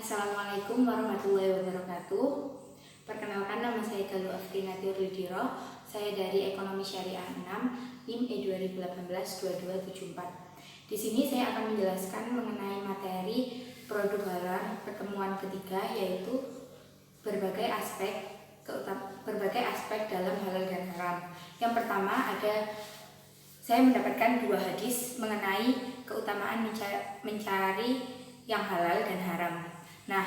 Assalamualaikum warahmatullahi wabarakatuh. Perkenalkan, nama saya Galuh Afrina Tiurlidiro. Saya dari Ekonomi Syariah 6, NIM E 2018-2274. Di sini saya akan menjelaskan mengenai materi produk halal pertemuan ketiga, yaitu berbagai aspek dalam halal dan haram. Yang pertama saya mendapatkan dua hadis mengenai keutamaan mencari yang halal dan haram. Nah,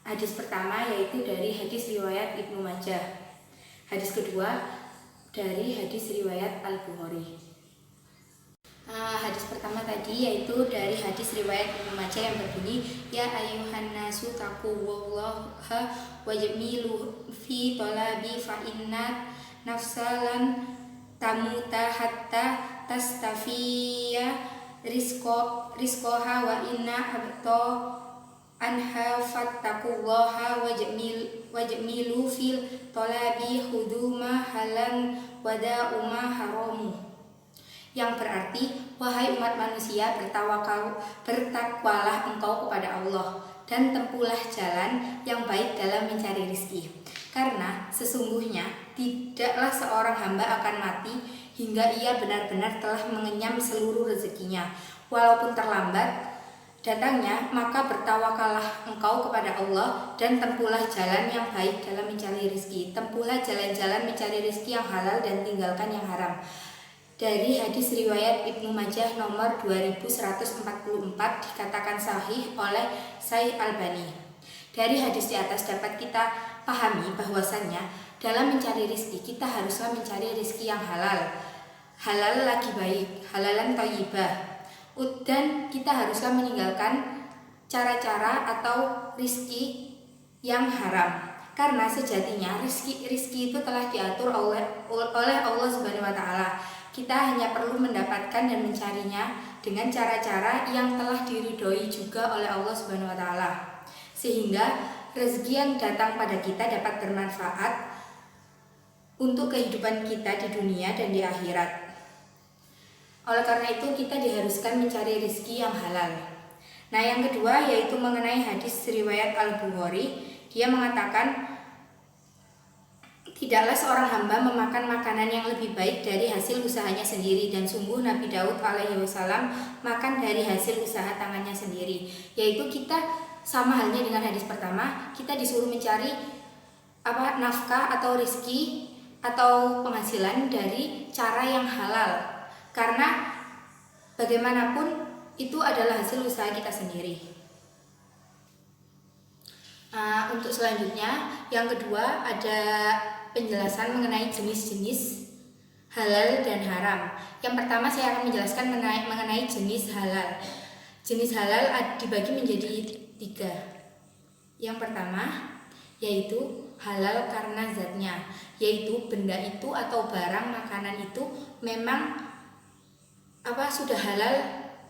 hadis pertama yaitu dari hadis riwayat Ibnu Majah. Hadis kedua dari hadis riwayat Al-Bukhari. Hadis pertama tadi yaitu dari hadis riwayat Ibnu Majah yang berbunyi, ya ayyuhan nasu taqullaha wajmilu fi talabi fa inna nafsalan tamuta hatta tastafiya rizqoha wa inna habto anha fattaqullaha wajmilu fil talabi huduma halan wada'uma haramu. Yang berarti, wahai umat manusia, bertakwalah engkau kepada Allah dan tempuhlah jalan yang baik dalam mencari rezeki. Karena sesungguhnya tidaklah seorang hamba akan mati hingga ia benar-benar telah mengenyam seluruh rezekinya. Walaupun terlambat datangnya, maka bertawakallah engkau kepada Allah dan tempuhlah jalan yang baik dalam mencari rezeki. Tempuhlah jalan-jalan mencari rezeki yang halal dan tinggalkan yang haram. Dari hadis riwayat Ibnu Majah nomor 2144 dikatakan sahih oleh Syekh Albani. Dari hadis di atas dapat kita pahami bahwasannya dalam mencari rezeki kita haruslah mencari rezeki yang halal. Halal lagi baik, halalan thayyibah. Dan kita haruslah meninggalkan cara-cara atau rezeki yang haram. Karena sejatinya rezeki itu telah diatur oleh Allah Subhanahu wa taala. Kita hanya perlu mendapatkan dan mencarinya dengan cara-cara yang telah diridhoi juga oleh Allah Subhanahu wa taala. Sehingga rezeki yang datang pada kita dapat bermanfaat untuk kehidupan kita di dunia dan di akhirat. Oleh karena itu kita diharuskan mencari rezeki yang halal. Nah, yang kedua yaitu mengenai hadis riwayat Al-Bukhari. Dia mengatakan, tidaklah seorang hamba memakan makanan yang lebih baik dari hasil usahanya sendiri, dan sungguh Nabi Daud alaihi wasallam makan dari hasil usaha tangannya sendiri. Yaitu kita sama halnya dengan hadis pertama, kita disuruh mencari nafkah atau rezeki atau penghasilan dari cara yang halal. Karena bagaimanapun itu adalah hasil usaha kita sendiri. Untuk selanjutnya, yang kedua ada penjelasan mengenai jenis-jenis halal dan haram. Yang pertama saya akan menjelaskan mengenai jenis halal. Jenis halal dibagi menjadi 3. Yang pertama yaitu halal karena zatnya, yaitu benda itu atau barang makanan itu memang sudah halal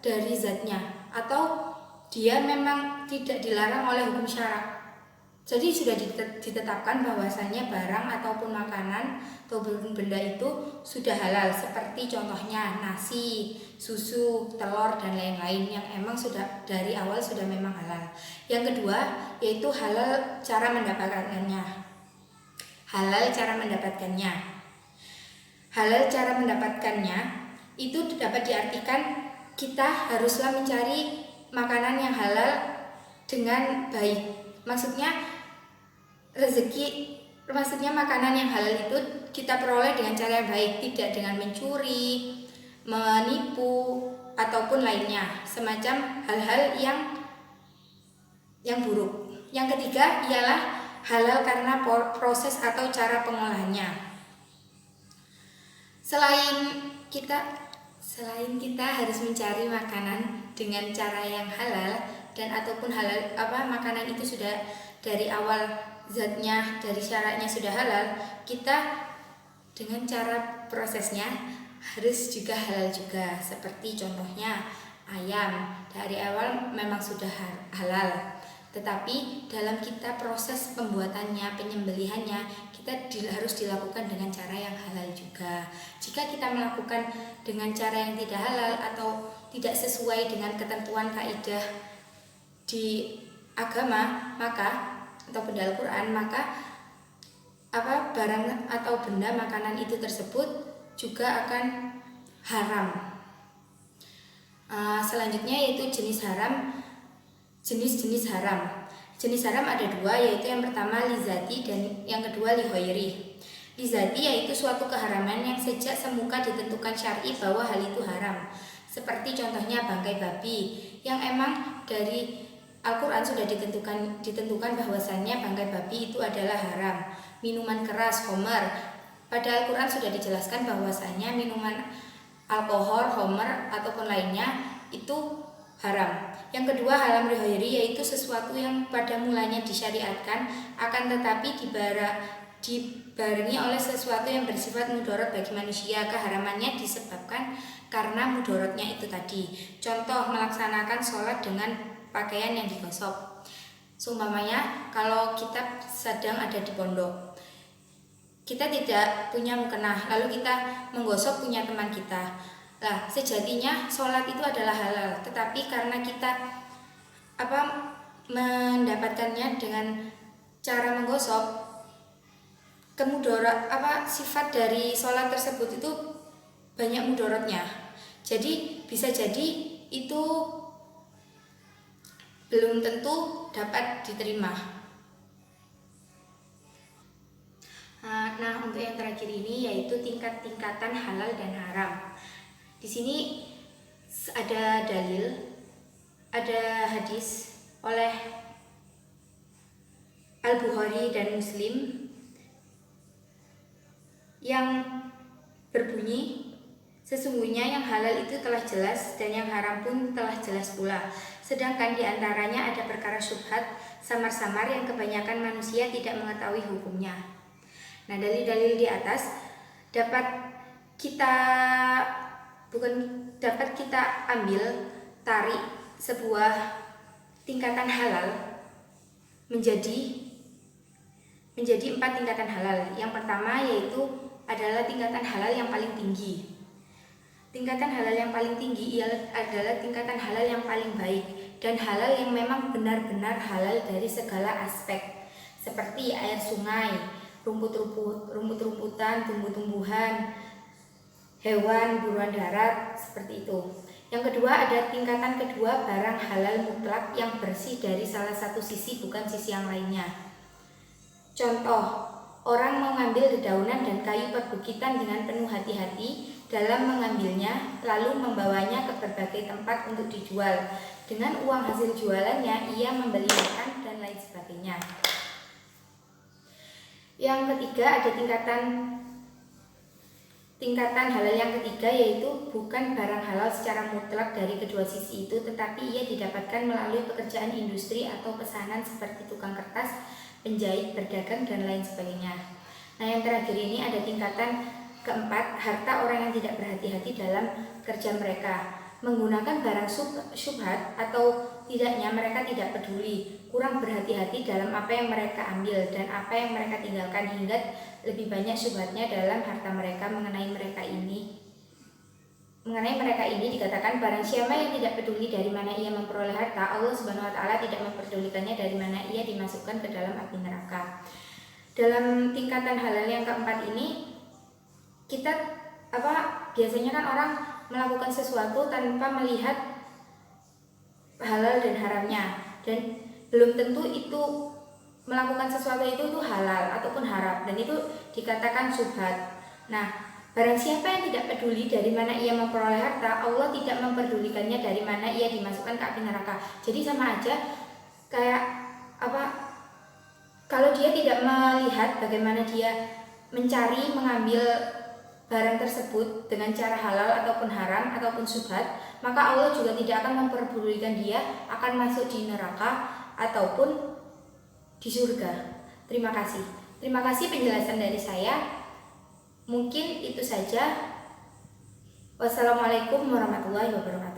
dari zatnya, atau dia memang tidak dilarang oleh hukum syara. Jadi sudah ditetapkan bahwasannya barang ataupun makanan atau benda itu sudah halal, seperti contohnya nasi, susu, telur dan lain-lain yang emang sudah dari awal sudah memang halal. Yang kedua yaitu halal cara mendapatkannya. Halal cara mendapatkannya itu dapat diartikan kita haruslah mencari makanan yang halal dengan baik. Maksudnya makanan yang halal itu kita peroleh dengan cara yang baik, tidak dengan mencuri, menipu ataupun lainnya, semacam hal-hal yang buruk. Yang ketiga ialah halal karena proses atau cara pengolahannya. Selain kita harus mencari makanan dengan cara yang halal dan ataupun halal makanan itu sudah dari awal zatnya dari syaratnya sudah halal, kita dengan cara prosesnya harus juga halal juga. Seperti contohnya ayam dari awal memang sudah halal, tetapi dalam kita proses pembuatannya, penyembelihannya kita harus dilakukan dengan cara yang halal juga. Jika kita melakukan dengan cara yang tidak halal atau tidak sesuai dengan ketentuan kaidah di agama atau benda Al-Quran, maka barang atau benda makanan itu tersebut juga akan haram. Selanjutnya yaitu jenis haram. Jenis-jenis haram. Jenis haram ada dua, yaitu yang pertama lizati dan yang kedua lighairi. Lizati yaitu suatu keharaman yang sejak semuka ditentukan syar'i bahwa hal itu haram. Seperti contohnya bangkai babi, yang emang dari Al-Quran sudah ditentukan bahwasannya bangkai babi itu adalah haram. Minuman keras, khamar, pada Al-Quran sudah dijelaskan bahwasannya minuman alkohol, khamar ataupun lainnya itu haram. Yang kedua haram lighairi, yaitu sesuatu yang pada mulanya disyariatkan akan tetapi dibarengi oleh sesuatu yang bersifat mudarat bagi manusia. Keharamannya disebabkan karena mudaratnya itu tadi. Contoh, melaksanakan sholat dengan pakaian yang digosok. Seumpamanya kalau kita sedang ada di pondok, kita tidak punya mukena, lalu kita menggosok punya teman kita. Nah, sejatinya sholat itu adalah halal, tetapi karena kita mendapatkannya dengan cara menggosok, sifat dari sholat tersebut itu banyak mudaratnya. Jadi bisa jadi itu belum tentu dapat diterima. Nah, untuk yang terakhir ini yaitu tingkat-tingkatan halal dan haram. Di sini ada dalil, ada hadis oleh Al-Bukhari dan Muslim yang berbunyi, sesungguhnya yang halal itu telah jelas dan yang haram pun telah jelas pula. Sedangkan di antaranya ada perkara syubhat samar-samar yang kebanyakan manusia tidak mengetahui hukumnya. Nah, dalil-dalil di atas dapat kita ambil, tarik sebuah tingkatan halal menjadi 4 tingkatan halal. Yang pertama yaitu adalah tingkatan halal yang paling tinggi. Tingkatan halal yang paling tinggi adalah tingkatan halal yang paling baik dan halal yang memang benar-benar halal dari segala aspek, seperti air sungai, rumput-rumputan, tumbuh-tumbuhan, hewan, buruan darat, seperti itu. Yang kedua ada tingkatan kedua, barang halal mutlak yang bersih dari salah satu sisi bukan sisi yang lainnya. Contoh, orang mengambil dedaunan dan kayu perbukitan dengan penuh hati-hati dalam mengambilnya, lalu membawanya ke berbagai tempat untuk dijual. Dengan uang hasil jualannya, ia membeli makan dan lain sebagainya. Yang ketiga ada tingkatan halal yang ketiga, yaitu bukan barang halal secara mutlak dari kedua sisi itu, tetapi ia didapatkan melalui pekerjaan industri atau pesanan seperti tukang kertas, penjahit, berdagang, dan lain sebagainya. Nah, yang terakhir ini ada tingkatan keempat, harta orang yang tidak berhati-hati dalam kerja mereka, menggunakan barang syubhat atau tidaknya mereka tidak peduli, kurang berhati-hati dalam apa yang mereka ambil dan apa yang mereka tinggalkan, hingga lebih banyak syubhatnya dalam harta mereka. Mengenai mereka ini dikatakan, barang siapa yang tidak peduli dari mana ia memperoleh harta, Allah Subhanahu wa taala tidak memperdulikannya dari mana ia dimasukkan ke dalam api neraka. Dalam tingkatan halal yang keempat ini, kita biasanya kan orang melakukan sesuatu tanpa melihat halal dan haramnya, dan belum tentu itu melakukan sesuatu itu halal ataupun haram, dan itu dikatakan syubhat. Nah, barang siapa yang tidak peduli dari mana ia memperoleh harta, Allah tidak memperdulikannya dari mana ia dimasukkan ke api neraka. Jadi sama aja kayak kalau dia tidak melihat bagaimana dia mengambil barang tersebut dengan cara halal ataupun haram ataupun syubhat, maka Allah juga tidak akan memperdulikan dia akan masuk di neraka ataupun di surga. Terima kasih penjelasan dari saya. Mungkin itu saja. Wassalamualaikum warahmatullahi wabarakatuh.